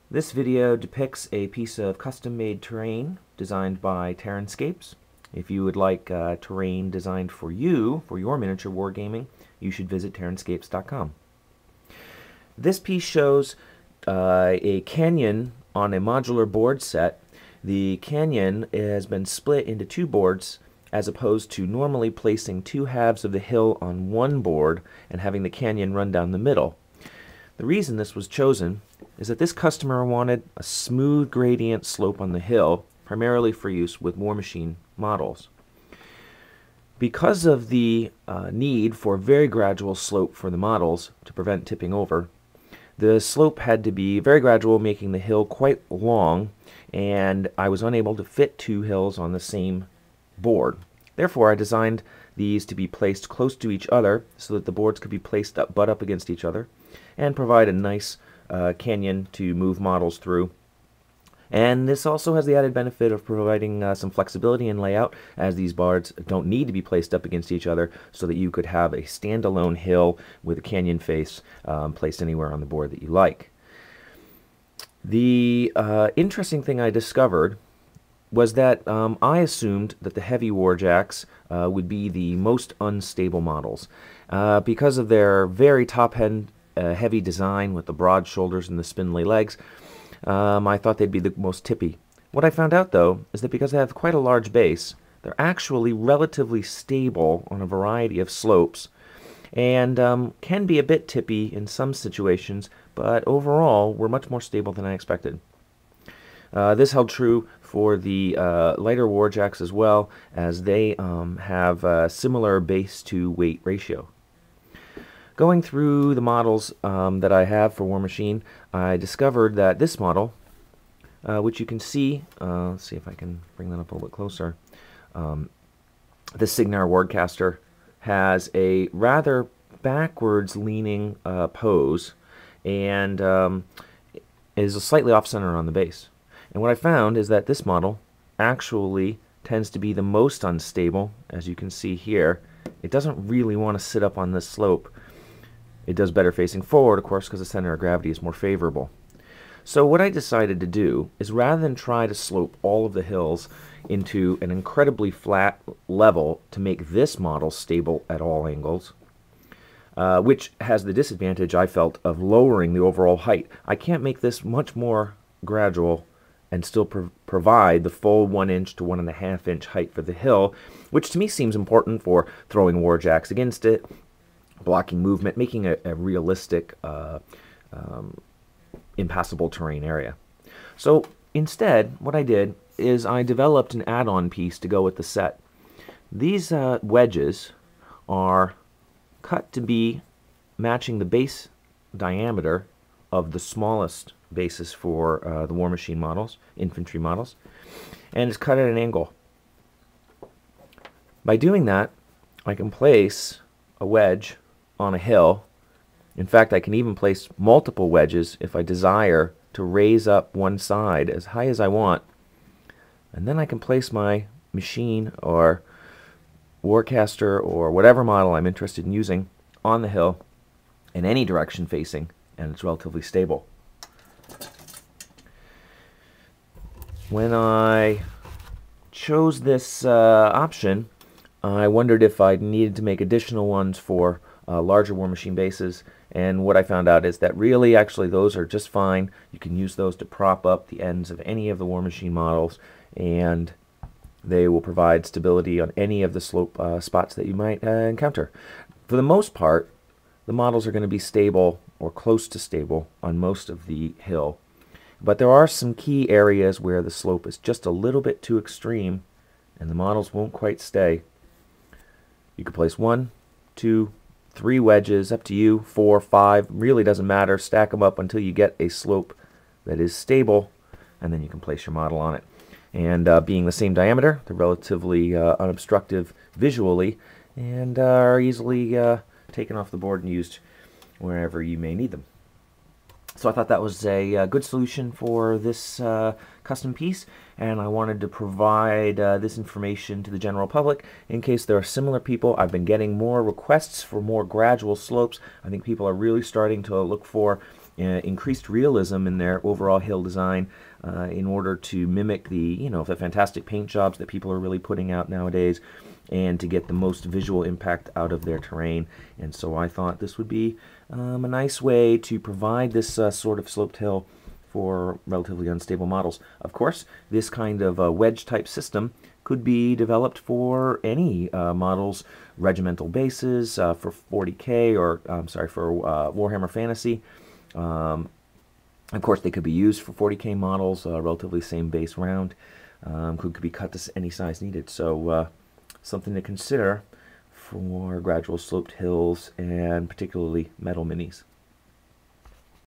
This video depicts a piece of custom-made terrain designed by Terranscapes. If you would like terrain designed for you, for your miniature wargaming, you should visit Terranscapes.com. This piece shows a canyon on a modular board set. The canyon has been split into two boards as opposed to normally placing two halves of the hill on one board and having the canyon run down the middle. The reason this was chosen is that this customer wanted a smooth gradient slope on the hill, primarily for use with Warmachine models. Because of the need for a very gradual slope for the models to prevent tipping over, the slope had to be very gradual, making the hill quite long, and I was unable to fit two hills on the same board. Therefore, I designed these to be placed close to each other so that the boards could be placed butt up against each other and provide a nice canyon to move models through. And this also has the added benefit of providing some flexibility in layout, as these boards don't need to be placed up against each other, so that you could have a standalone hill with a canyon face placed anywhere on the board that you like. The interesting thing I discovered was that I assumed that the heavy warjacks would be the most unstable models. Because of their very top-end heavy design with the broad shoulders and the spindly legs, I thought they'd be the most tippy. What I found out, though, is that because they have quite a large base, they're actually relatively stable on a variety of slopes, and can be a bit tippy in some situations, but overall were much more stable than I expected. This held true for the lighter warjacks as well, as they have a similar base to weight ratio. Going through the models that I have for Warmachine, I discovered that this model, which you can see, let's see if I can bring that up a little bit closer, the Signar Wardcaster has a rather backwards leaning pose and is slightly off-center on the base. And what I found is that this model actually tends to be the most unstable. As you can see here, it doesn't really want to sit up on this slope. It does better facing forward, of course, because the center of gravity is more favorable. So what I decided to do is, rather than try to slope all of the hills into an incredibly flat level to make this model stable at all angles, which has the disadvantage, I felt, of lowering the overall height. I can't make this much more gradual and still provide the full 1 inch to 1.5 inch height for the hill, which to me seems important for throwing warjacks against it, blocking movement, making a realistic impassable terrain area. So instead, what I did is I developed an add-on piece to go with the set. These wedges are cut to be matching the base diameter of the smallest bases for the Warmachine models, infantry models, and it's cut at an angle. By doing that, I can place a wedge on a hill. In fact, I can even place multiple wedges if I desire to raise up one side as high as I want, and then I can place my machine or Warcaster or whatever model I'm interested in using on the hill in any direction facing, and it's relatively stable. When I chose this option, I wondered if I needed to make additional ones for larger Warmachine bases, and what I found out is that really, actually, those are just fine. You can use those to prop up the ends of any of the Warmachine models, and they will provide stability on any of the slope spots that you might encounter. For the most part, the models are going to be stable or close to stable on most of the hill, but there are some key areas where the slope is just a little bit too extreme and the models won't quite stay. You can place 1, 2, 3 wedges, up to you, 4, 5, really doesn't matter. Stack them up until you get a slope that is stable, and then you can place your model on it. And being the same diameter, they're relatively unobstructive visually and are easily taken off the board and used wherever you may need them. So I thought that was a good solution for this custom piece, and I wanted to provide this information to the general public in case there are similar people. I've been getting more requests for more gradual slopes. I think people are really starting to look for increased realism in their overall hill design in order to mimic the fantastic paint jobs that people are really putting out nowadays, and to get the most visual impact out of their terrain. And so I thought this would be a nice way to provide this sort of sloped hill for relatively unstable models. Of course, this kind of wedge type system could be developed for any models, regimental bases, for 40K, or I'm sorry, for Warhammer Fantasy. Of course, they could be used for 40K models, relatively same base round. Could be cut to any size needed. So something to consider for gradual sloped hills, and particularly metal minis.